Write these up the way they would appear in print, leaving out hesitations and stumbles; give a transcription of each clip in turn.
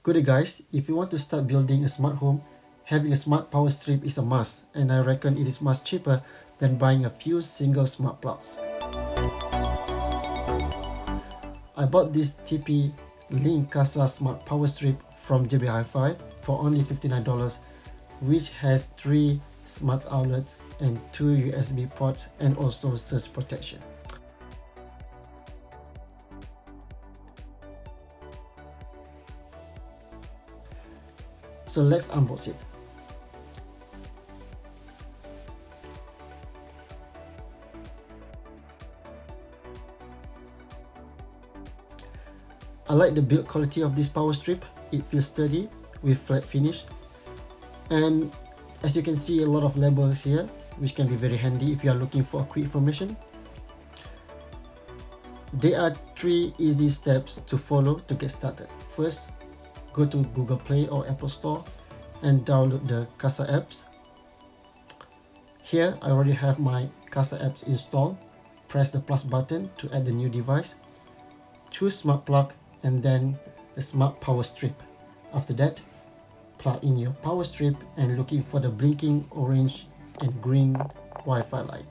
Goodie guys, if you want to start building a smart home, having a smart power strip is a must, and I reckon it is much cheaper than buying a few single smart plugs. I bought this TP-Link KASA smart power strip from JB Hi-Fi for only $59, which has 3 smart outlets and 2 USB ports and also surge protection. So let's unbox it. I like the build quality of this power strip. It feels sturdy with flat finish, and as you can see, a lot of labels here, which can be very handy if you are looking for quick information. There are 3 easy steps to follow to get started. First, go to Google Play or Apple Store and download the KASA apps. Here I already have my KASA apps installed. Press the plus button to add the new device. Choose smart plug and then the smart power strip. After that, plug in your power strip and looking for the blinking orange and green Wi-Fi light.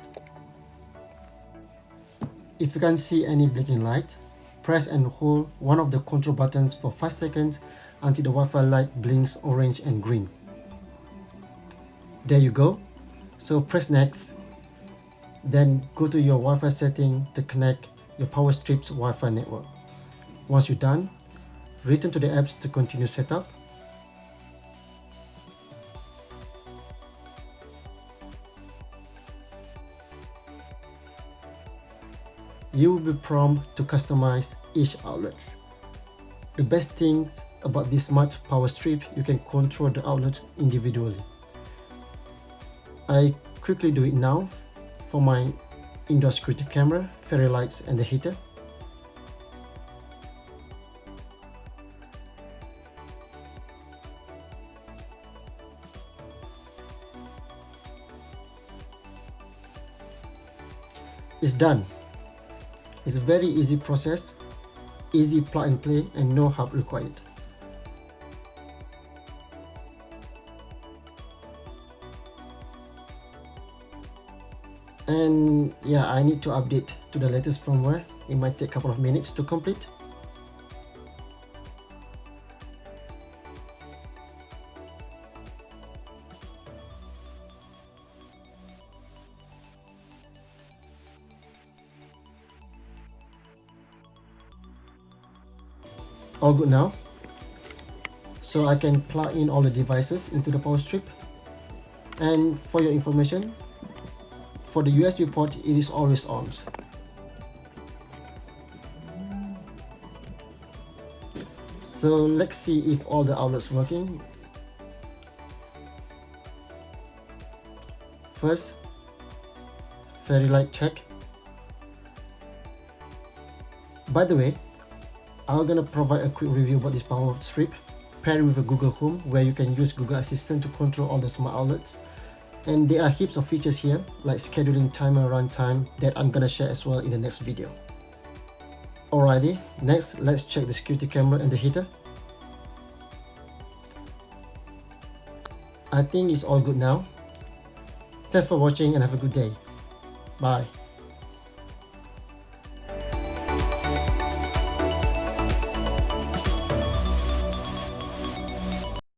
If you can't see any blinking light, press and hold one of the control buttons for 5 seconds until the Wi-Fi light blinks orange and green. There you go. So press next, then go to your Wi-Fi setting to connect your power strip's Wi-Fi network. Once you're done, return to the apps to continue setup. You will be prompted to customize each outlet. The best thing about this smart power strip, you can control the outlet individually. I quickly do it now for my indoor security camera, fairy lights and the heater. It's done. It's a very easy process, easy plug and play and no help required. And yeah, I need to update to the latest firmware. It might take a couple of minutes to complete. All good now. So I can plug in all the devices into the power strip. And for your information, for the USB port, it is always on. So let's see if all the outlets working. First, fairy light check. By the way, I'm gonna provide a quick review about this power strip paired with a Google Home, where you can use Google Assistant to control all the smart outlets. And there are heaps of features here, like scheduling timer, runtime, that I'm gonna share as well in the next video. Alrighty, next let's check the security camera and the heater. I think it's all good now. Thanks for watching and have a good day. Bye.